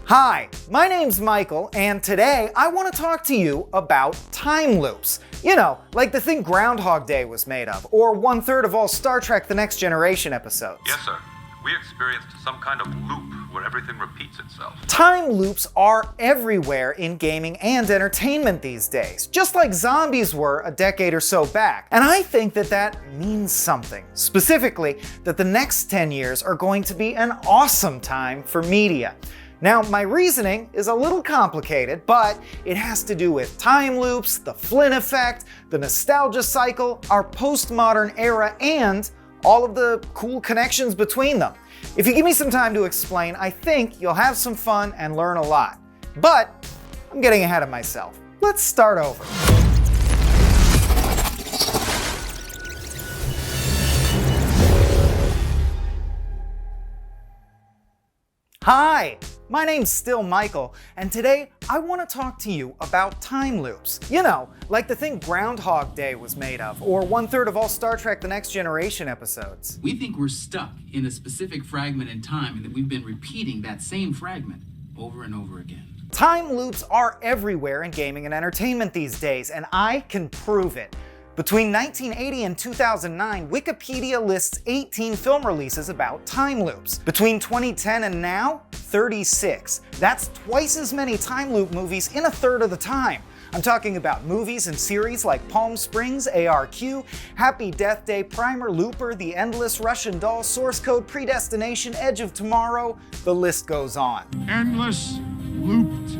Hi, my name's Michael, and today I want to talk to you about time loops. You know, like the thing Groundhog Day was made of, or 1/3 of all Star Trek The Next Generation episodes. Yes, sir. We experienced some kind of loop where everything repeats itself. Time loops are everywhere in gaming and entertainment these days, just like zombies were a decade or so back. And I think that means something. Specifically, that the next 10 years are going to be an awesome time for media. Now, my reasoning is a little complicated, but it has to do with time loops, the Flynn effect, the nostalgia cycle, our postmodern era, and all of the cool connections between them. If you give me some time to explain, I think you'll have some fun and learn a lot. But I'm getting ahead of myself. Let's start over. Hi, my name's still Michael, and today I want to talk to you about time loops. You know, like the thing Groundhog Day was made of, or 1/3 of all Star Trek The Next Generation episodes. We think we're stuck in a specific fragment in time and that we've been repeating that same fragment over and over again. Time loops are everywhere in gaming and entertainment these days, and I can prove it. Between 1980 and 2009, Wikipedia lists 18 film releases about time loops. Between 2010 and now, 36. That's twice as many time loop movies in a third of the time. I'm talking about movies and series like Palm Springs, ARQ, Happy Death Day, Primer, Looper, The Endless, Russian Doll, Source Code, Predestination, Edge of Tomorrow, the list goes on. Endless looped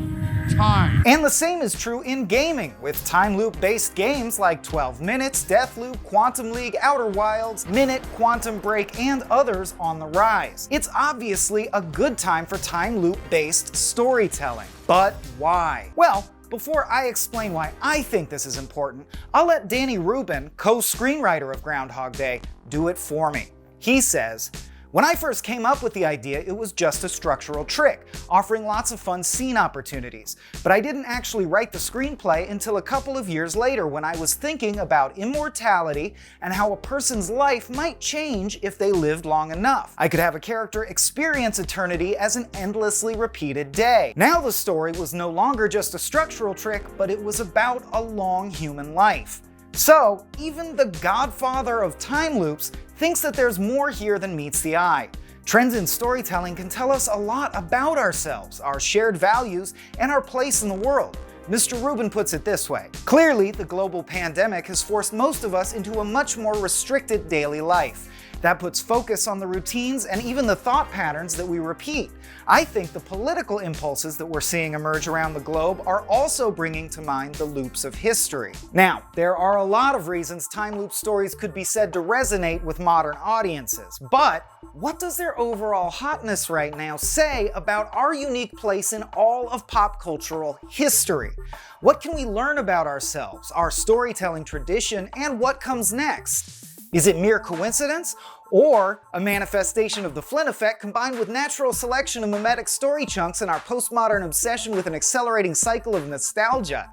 time. And the same is true in gaming, with time loop-based games like 12 Minutes, Deathloop, Quantum League, Outer Wilds, Minit, Quantum Break, and others on the rise. It's obviously a good time for time loop-based storytelling. But why? Well, before I explain why I think this is important, I'll let Danny Rubin, co-screenwriter of Groundhog Day, do it for me. He says, "When I first came up with the idea, it was just a structural trick, offering lots of fun scene opportunities. But I didn't actually write the screenplay until a couple of years later when I was thinking about immortality and how a person's life might change if they lived long enough. I could have a character experience eternity as an endlessly repeated day. Now the story was no longer just a structural trick, but it was about a long human life." So, even the godfather of time loops thinks that there's more here than meets the eye. Trends in storytelling can tell us a lot about ourselves, our shared values, and our place in the world. Mr. Rubin puts it this way: "Clearly, the global pandemic has forced most of us into a much more restricted daily life. That puts focus on the routines and even the thought patterns that we repeat. I think the political impulses that we're seeing emerge around the globe are also bringing to mind the loops of history." Now, there are a lot of reasons time loop stories could be said to resonate with modern audiences, but what does their overall hotness right now say about our unique place in all of pop cultural history? What can we learn about ourselves, our storytelling tradition, and what comes next? Is it mere coincidence? Or a manifestation of the Flynn effect combined with natural selection of mimetic story chunks and our postmodern obsession with an accelerating cycle of nostalgia?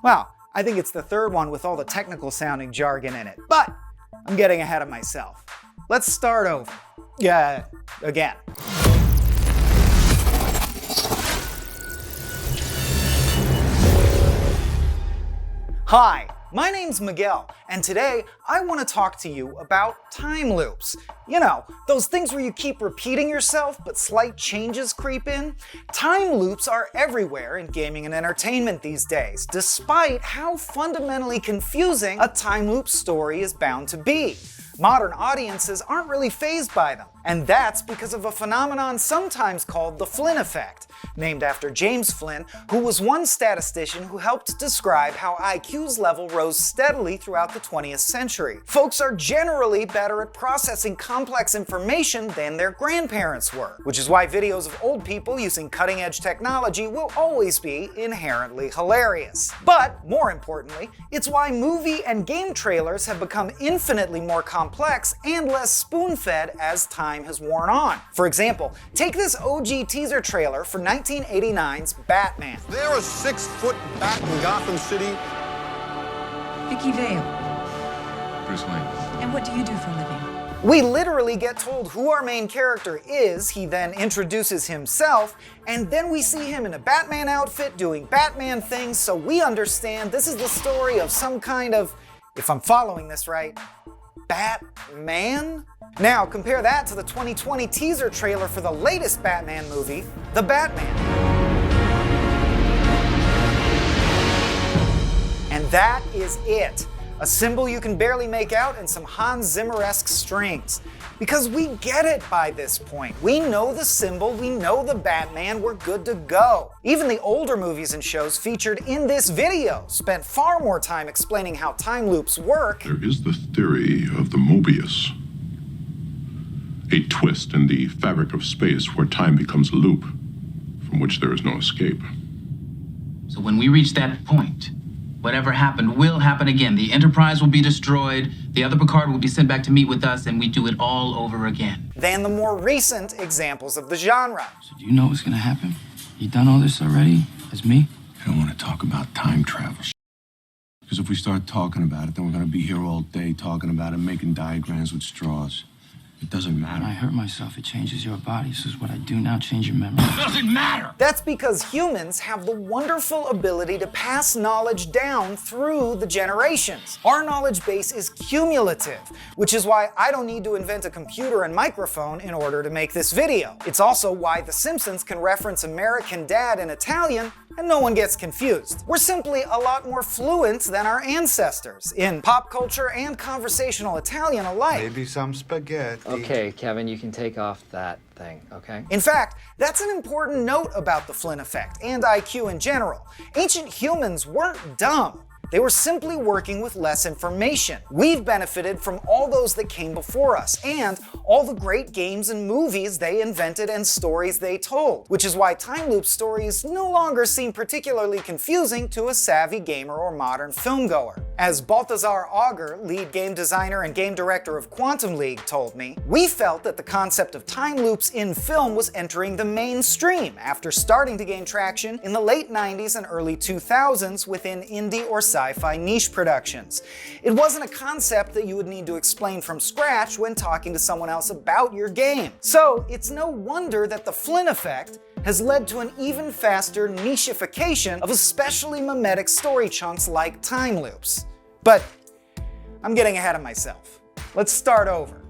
Well, I think it's the third one with all the technical sounding jargon in it. But I'm getting ahead of myself. Let's start over. Again. Hi. My name's Miguel, and today I want to talk to you about time loops. You know, those things where you keep repeating yourself but slight changes creep in? Time loops are everywhere in gaming and entertainment these days, despite how fundamentally confusing a time loop story is bound to be. Modern audiences aren't really fazed by them, and that's because of a phenomenon sometimes called the Flynn effect, named after James Flynn, who was one statistician who helped describe how IQ's level rose steadily throughout the 20th century. Folks are generally better at processing complex information than their grandparents were, which is why videos of old people using cutting-edge technology will always be inherently hilarious. But, more importantly, it's why movie and game trailers have become infinitely more complex and less spoon-fed as time has worn on. For example, take this OG teaser trailer for 1989's Batman. There a 6-foot bat in Gotham City? Vicky Vale. Bruce Wayne. And what do you do for a living? We literally get told who our main character is, he then introduces himself, and then we see him in a Batman outfit doing Batman things, so we understand this is the story of some kind of, if I'm following this right, Batman? Now compare that to the 2020 teaser trailer for the latest Batman movie, The Batman. And that is it. A symbol you can barely make out and some Hans Zimmer-esque strings. Because we get it by this point. We know the symbol, we know the Batman, we're good to go. Even the older movies and shows featured in this video spent far more time explaining how time loops work. There is the theory of the Mobius, a twist in the fabric of space where time becomes a loop from which there is no escape. So when we reach that point, whatever happened will happen again. The Enterprise will be destroyed, the other Picard will be sent back to meet with us, and we do it all over again. Than the more recent examples of the genre. So do you know what's gonna happen? You done all this already? As me? I don't want to talk about time travel. Because if we start talking about it, then we're gonna be here all day talking about it, making diagrams with straws. It doesn't matter. When I hurt myself, it changes your body. So is what I do now change your memory? It doesn't matter! That's because humans have the wonderful ability to pass knowledge down through the generations. Our knowledge base is cumulative, which is why I don't need to invent a computer and microphone in order to make this video. It's also why The Simpsons can reference American Dad in Italian and no one gets confused. We're simply a lot more fluent than our ancestors in pop culture and conversational Italian alike. Maybe some spaghetti. Okay, Kevin, you can take off that thing, okay? In fact, that's an important note about the Flynn effect and IQ in general. Ancient humans weren't dumb. They were simply working with less information. We've benefited from all those that came before us and all the great games and movies they invented and stories they told, which is why time loop stories no longer seem particularly confusing to a savvy gamer or modern filmgoer. As Balthazar Auger, lead game designer and game director of Quantum League, told me, we felt that the concept of time loops in film was entering the mainstream after starting to gain traction in the late 90s and early 2000s within indie or sci-fi niche productions. It wasn't a concept that you would need to explain from scratch when talking to someone else about your game. So it's no wonder that the Flynn effect has led to an even faster nicheification of especially mimetic story chunks like time loops. But I'm getting ahead of myself. Let's start over.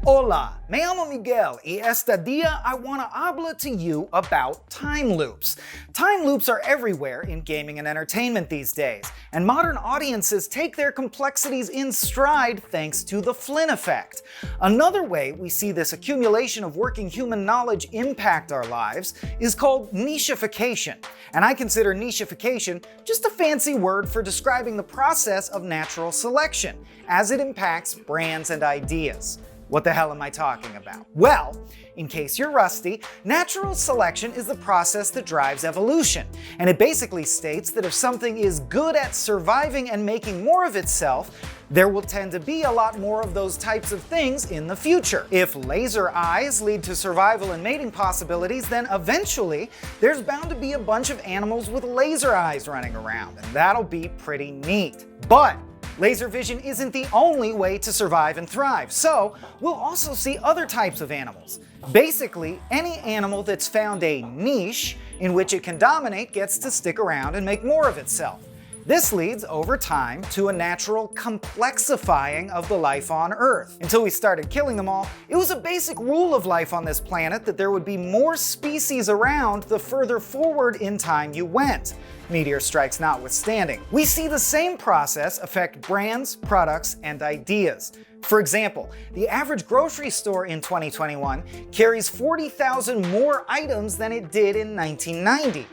Hola, me llamo Miguel, y este día I want to hablar to you about time loops. Time loops are everywhere in gaming and entertainment these days, and modern audiences take their complexities in stride thanks to the Flynn effect. Another way we see this accumulation of working human knowledge impact our lives is called nicheification, and I consider nicheification just a fancy word for describing the process of natural selection as it impacts brands and ideas. What the hell am I talking about? Well, in case you're rusty, natural selection is the process that drives evolution, and it basically states that if something is good at surviving and making more of itself, there will tend to be a lot more of those types of things in the future. If laser eyes lead to survival and mating possibilities, then eventually there's bound to be a bunch of animals with laser eyes running around, and that'll be pretty neat. But laser vision isn't the only way to survive and thrive, so we'll also see other types of animals. Basically, any animal that's found a niche in which it can dominate gets to stick around and make more of itself. This leads, over time, to a natural complexifying of the life on Earth. Until we started killing them all, it was a basic rule of life on this planet that there would be more species around the further forward in time you went. Meteor strikes notwithstanding. We see the same process affect brands, products, and ideas. For example, the average grocery store in 2021 carries 40,000 more items than it did in 1990.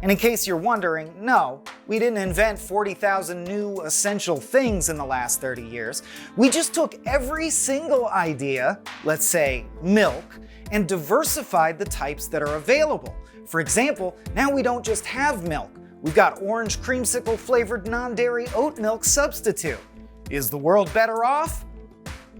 And in case you're wondering, no, we didn't invent 40,000 new essential things in the last 30 years. We just took every single idea, let's say milk, and diversified the types that are available. For example, now we don't just have milk. We've got orange creamsicle flavored non-dairy oat milk substitute. Is the world better off?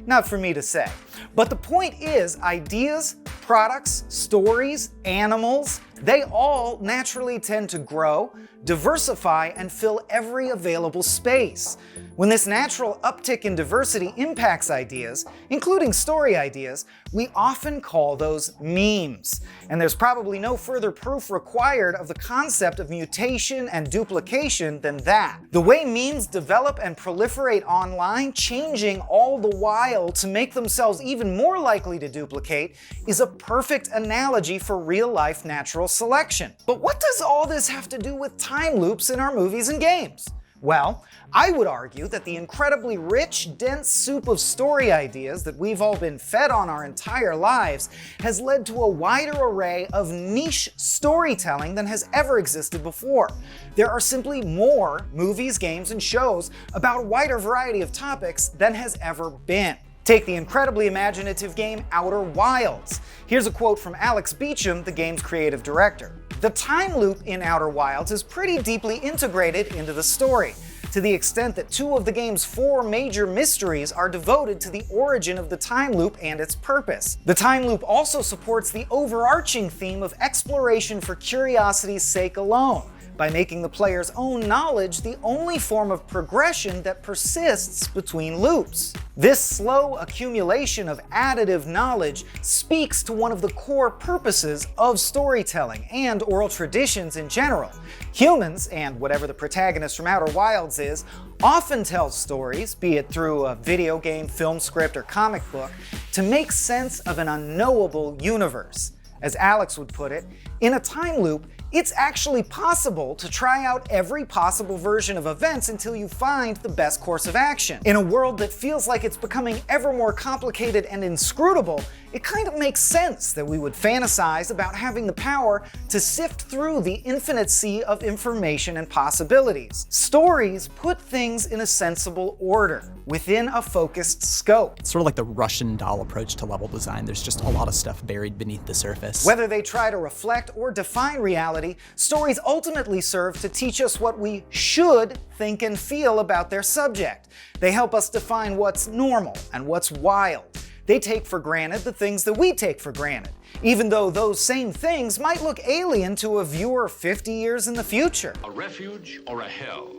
Not for me to say. But the point is, ideas, Products, stories, animals, they all naturally tend to grow, diversify, and fill every available space. When this natural uptick in diversity impacts ideas, including story ideas, we often call those memes. And there's probably no further proof required of the concept of mutation and duplication than that. The way memes develop and proliferate online, changing all the while to make themselves even more likely to duplicate, is a perfect analogy for real-life natural selection. But what does all this have to do with time loops in our movies and games? Well, I would argue that the incredibly rich, dense soup of story ideas that we've all been fed on our entire lives has led to a wider array of niche storytelling than has ever existed before. There are simply more movies, games, and shows about a wider variety of topics than has ever been. Take the incredibly imaginative game Outer Wilds. Here's a quote from Alex Beecham, the game's creative director. The time loop in Outer Wilds is pretty deeply integrated into the story, to the extent that 2 of the game's 4 major mysteries are devoted to the origin of the time loop and its purpose. The time loop also supports the overarching theme of exploration for curiosity's sake alone, by making the player's own knowledge the only form of progression that persists between loops. This slow accumulation of additive knowledge speaks to one of the core purposes of storytelling and oral traditions in general. Humans, and whatever the protagonist from Outer Wilds is, often tell stories, be it through a video game, film script, or comic book, to make sense of an unknowable universe. As Alex would put it, in a time loop, it's actually possible to try out every possible version of events until you find the best course of action. In a world that feels like it's becoming ever more complicated and inscrutable, it kind of makes sense that we would fantasize about having the power to sift through the infinite sea of information and possibilities. Stories put things in a sensible order, within a focused scope. It's sort of like the Russian doll approach to level design. There's just a lot of stuff buried beneath the surface. Whether they try to reflect or define reality, stories ultimately serve to teach us what we should think and feel about their subject. They help us define what's normal and what's wild. They take for granted the things that we take for granted, even though those same things might look alien to a viewer 50 years in the future. A refuge or a hell,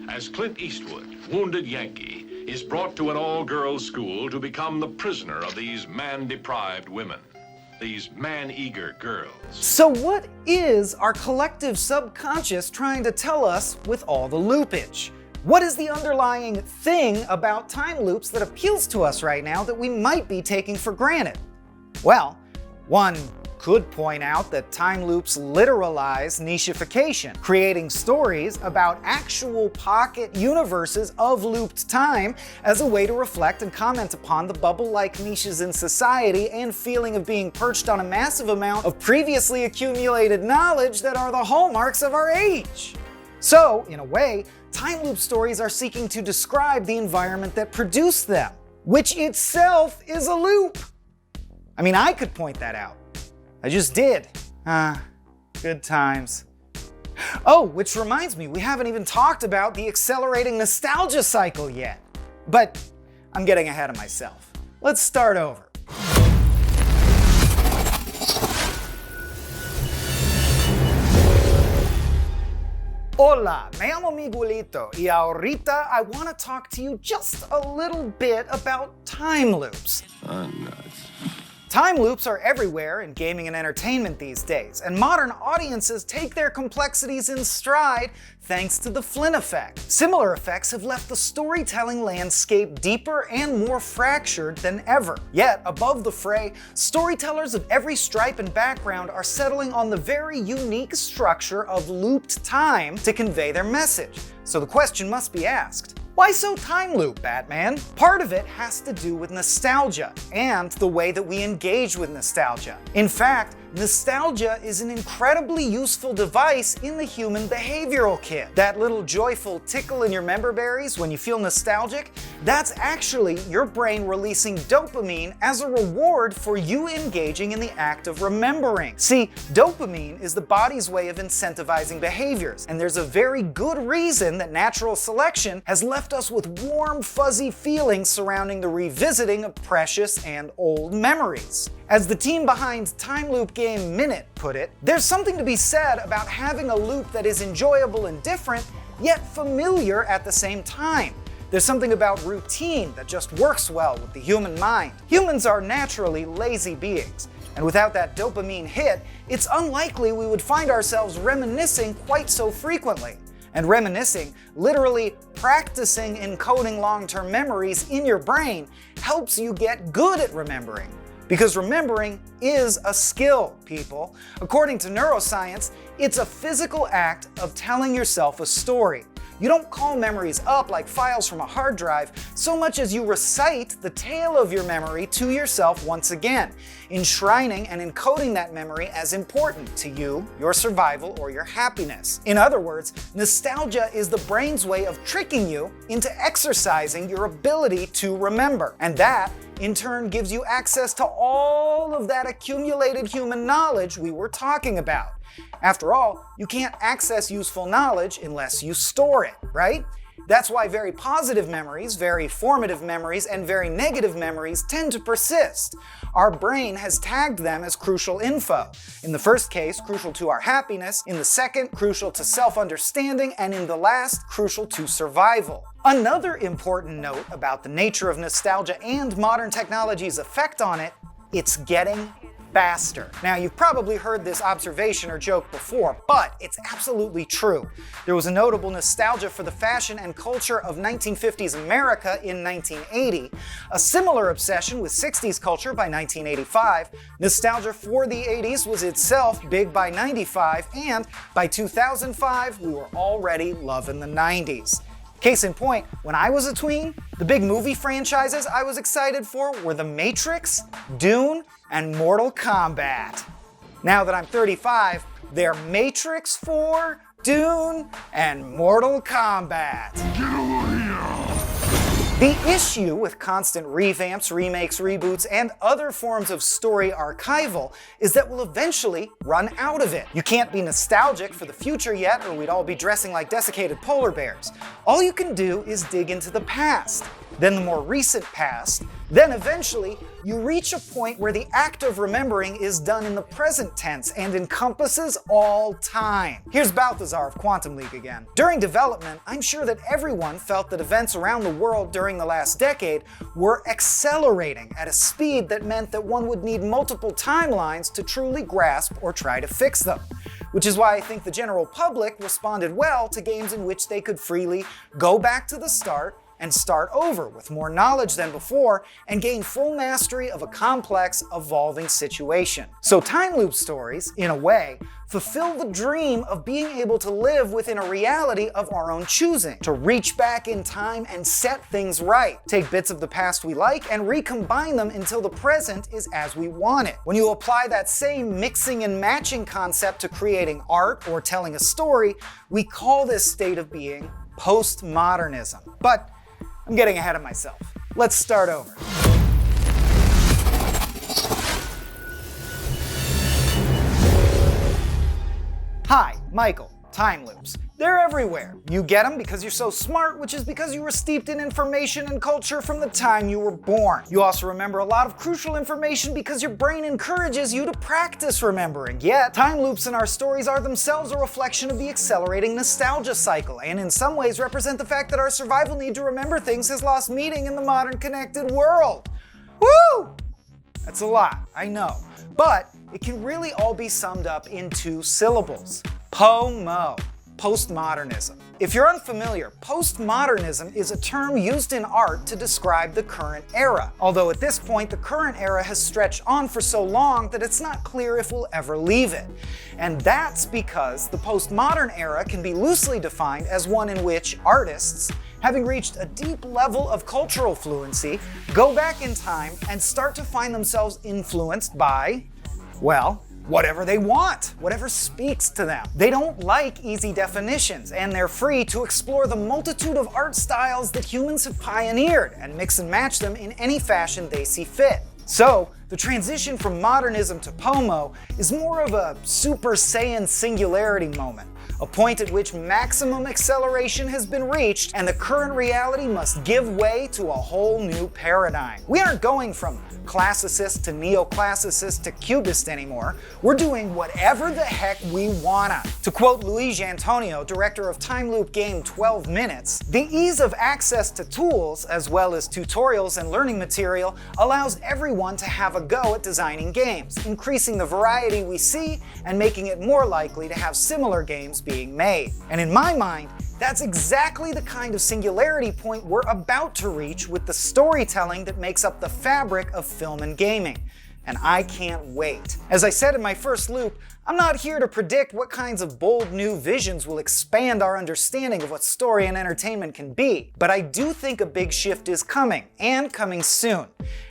as Clint Eastwood, wounded Yankee, is brought to an all-girls school to become the prisoner of these man-deprived women. These man-eager girls. So what is our collective subconscious trying to tell us with all the loopage? What is the underlying thing about time loops that appeals to us right now that we might be taking for granted? Well, one could point out that time loops literalize nicheification, creating stories about actual pocket universes of looped time as a way to reflect and comment upon the bubble-like niches in society and feeling of being perched on a massive amount of previously accumulated knowledge that are the hallmarks of our age. So, in a way, time loop stories are seeking to describe the environment that produced them, which itself is a loop. I mean, I could point that out. I just did. Good times. Oh, which reminds me, we haven't even talked about the accelerating nostalgia cycle yet. But I'm getting ahead of myself. Let's start over. Hola, me llamo Miguelito, y ahorita I want to talk to you just a little bit about time loops. Nuts. Time loops are everywhere in gaming and entertainment these days, and modern audiences take their complexities in stride thanks to the Flynn effect. Similar effects have left the storytelling landscape deeper and more fractured than ever. Yet, above the fray, storytellers of every stripe and background are settling on the very unique structure of looped time to convey their message. So the question must be asked, why so time loop, Batman? Part of it has to do with nostalgia and the way that we engage with nostalgia. In fact, nostalgia is an incredibly useful device in the human behavioral kit. That little joyful tickle in your member berries when you feel nostalgic, that's actually your brain releasing dopamine as a reward for you engaging in the act of remembering. See, dopamine is the body's way of incentivizing behaviors, and there's a very good reason that natural selection has left us with warm, fuzzy feelings surrounding the revisiting of precious and old memories. As the team behind time loop game Minit put it, there's something to be said about having a loop that is enjoyable and different, yet familiar at the same time. There's something about routine that just works well with the human mind. Humans are naturally lazy beings, and without that dopamine hit, it's unlikely we would find ourselves reminiscing quite so frequently. And reminiscing, literally practicing encoding long-term memories in your brain, helps you get good at remembering. Because remembering is a skill, people. According to neuroscience, it's a physical act of telling yourself a story. You don't call memories up like files from a hard drive so much as you recite the tale of your memory to yourself once again, enshrining and encoding that memory as important to you, your survival, or your happiness. In other words, nostalgia is the brain's way of tricking you into exercising your ability to remember. And that, in turn, gives you access to all of that accumulated human knowledge we were talking about. After all, you can't access useful knowledge unless you store it, right? That's why very positive memories, very formative memories, and very negative memories tend to persist. Our brain has tagged them as crucial info. In the first case, crucial to our happiness, in the second, crucial to self-understanding, and in the last, crucial to survival. Another important note about the nature of nostalgia and modern technology's effect on it, it's getting faster. Now, you've probably heard this observation or joke before, but it's absolutely true. There was a notable nostalgia for the fashion and culture of 1950s America in 1980, a similar obsession with 60s culture by 1985, nostalgia for the 80s was itself big by 95, and by 2005, we were already loving the 90s. Case in point, when I was a tween, the big movie franchises I was excited for were The Matrix, Dune, and Mortal Kombat. Now that I'm 35, they're Matrix 4, Dune, and Mortal Kombat. Get over here! The issue with constant revamps, remakes, reboots, and other forms of story archival is that we'll eventually run out of it. You can't be nostalgic for the future yet, or we'd all be dressing like desiccated polar bears. All you can do is dig into the past, then the more recent past, then eventually you reach a point where the act of remembering is done in the present tense and encompasses all time. Here's Balthazar of Quantum League again. During development, I'm sure that everyone felt that events around the world during the last decade were accelerating at a speed that meant that one would need multiple timelines to truly grasp or try to fix them. Which is why I think the general public responded well to games in which they could freely go back to the start and start over with more knowledge than before and gain full mastery of a complex, evolving situation. So time loop stories, in a way, fulfill the dream of being able to live within a reality of our own choosing, to reach back in time and set things right, take bits of the past we like and recombine them until the present is as we want it. When you apply that same mixing and matching concept to creating art or telling a story, we call this state of being postmodernism. But I'm getting ahead of myself. Let's start over. Hi, Michael. Time loops. They're everywhere. You get them because you're so smart, which is because you were steeped in information and culture from the time you were born. You also remember a lot of crucial information because your brain encourages you to practice remembering. Yet, time loops in our stories are themselves a reflection of the accelerating nostalgia cycle, and in some ways represent the fact that our survival need to remember things has lost meaning in the modern connected world. Woo! That's a lot, I know. But it can really all be summed up in 2 syllables. POMO. Postmodernism. If you're unfamiliar, postmodernism is a term used in art to describe the current era. Although at this point, the current era has stretched on for so long that it's not clear if we'll ever leave it. And that's because the postmodern era can be loosely defined as one in which artists, having reached a deep level of cultural fluency, go back in time and start to find themselves influenced by, well, whatever they want, whatever speaks to them. They don't like easy definitions, and they're free to explore the multitude of art styles that humans have pioneered and mix and match them in any fashion they see fit. So, the transition from modernism to POMO is more of a Super Saiyan singularity moment, a point at which maximum acceleration has been reached and the current reality must give way to a whole new paradigm. We aren't going from classicist to neoclassicist to cubist anymore. We're doing whatever the heck we wanna. To quote Luigi Antonio, director of time loop game 12 Minutes, the ease of access to tools, as well as tutorials and learning material, allows everyone to have a go at designing games, increasing the variety we see and making it more likely to have similar games being made. And in my mind, that's exactly the kind of singularity point we're about to reach with the storytelling that makes up the fabric of film and gaming. And I can't wait. As I said in my first loop, I'm not here to predict what kinds of bold new visions will expand our understanding of what story and entertainment can be, but I do think a big shift is coming, and coming soon.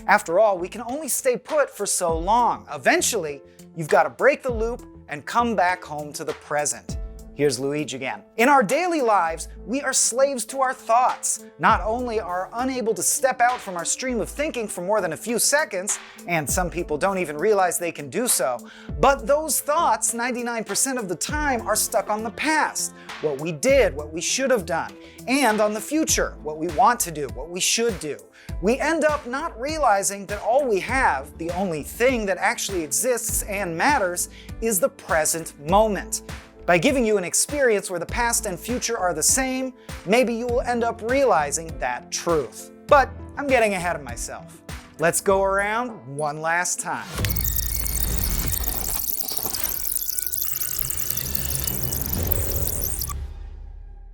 After all, we can only stay put for so long. Eventually, you've got to break the loop and come back home to the present. Here's Luigi again. In our daily lives, we are slaves to our thoughts. Not only are unable to step out from our stream of thinking for more than a few seconds, and some people don't even realize they can do so, but those thoughts, 99% of the time, are stuck on the past, what we did, what we should have done, and on the future, what we want to do, what we should do. We end up not realizing that all we have, the only thing that actually exists and matters, is the present moment. By giving you an experience where the past and future are the same, maybe you will end up realizing that truth. But I'm getting ahead of myself. Let's go around one last time.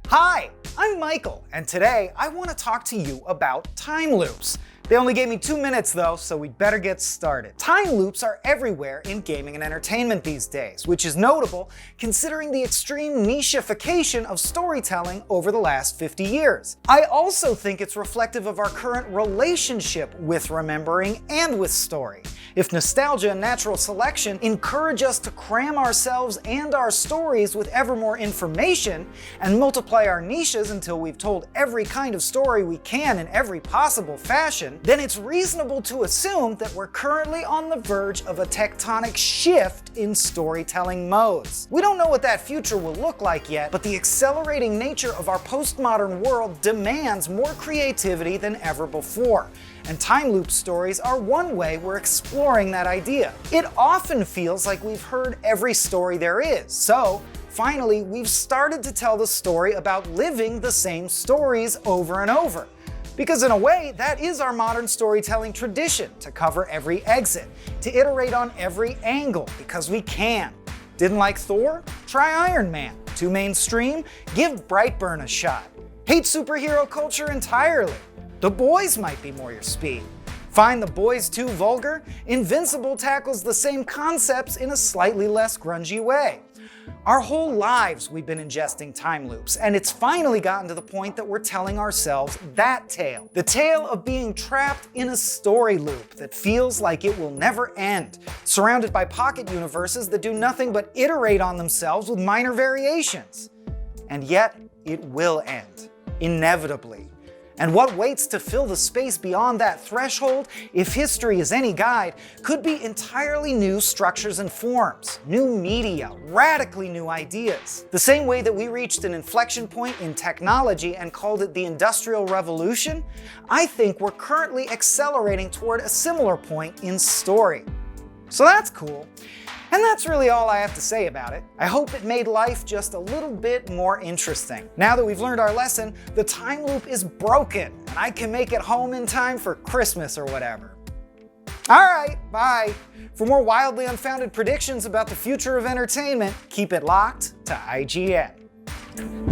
Hi, I'm Michael, and today I want to talk to you about time loops. They only gave me 2 minutes though, so we'd better get started. Time loops are everywhere in gaming and entertainment these days, which is notable considering the extreme nicheification of storytelling over the last 50 years. I also think it's reflective of our current relationship with remembering and with story. If nostalgia and natural selection encourage us to cram ourselves and our stories with ever more information and multiply our niches until we've told every kind of story we can in every possible fashion, then it's reasonable to assume that we're currently on the verge of a tectonic shift in storytelling modes. We don't know what that future will look like yet, but the accelerating nature of our postmodern world demands more creativity than ever before. And time loop stories are one way we're exploring that idea. It often feels like we've heard every story there is, so finally we've started to tell the story about living the same stories over and over. Because in a way, that is our modern storytelling tradition, to cover every exit, to iterate on every angle, because we can. Didn't like Thor? Try Iron Man. Too mainstream? Give Brightburn a shot. Hate superhero culture entirely? The Boys might be more your speed. Find The Boys too vulgar? Invincible tackles the same concepts in a slightly less grungy way. Our whole lives we've been ingesting time loops, and it's finally gotten to the point that we're telling ourselves that tale. The tale of being trapped in a story loop that feels like it will never end, surrounded by pocket universes that do nothing but iterate on themselves with minor variations. And yet, it will end, inevitably. And what waits to fill the space beyond that threshold, if history is any guide, could be entirely new structures and forms, new media, radically new ideas. The same way that we reached an inflection point in technology and called it the Industrial Revolution, I think we're currently accelerating toward a similar point in story. So that's cool. And that's really all I have to say about it. I hope it made life just a little bit more interesting. Now that we've learned our lesson, the time loop is broken, and I can make it home in time for Christmas or whatever. Alright, bye. For more wildly unfounded predictions about the future of entertainment, keep it locked to IGN.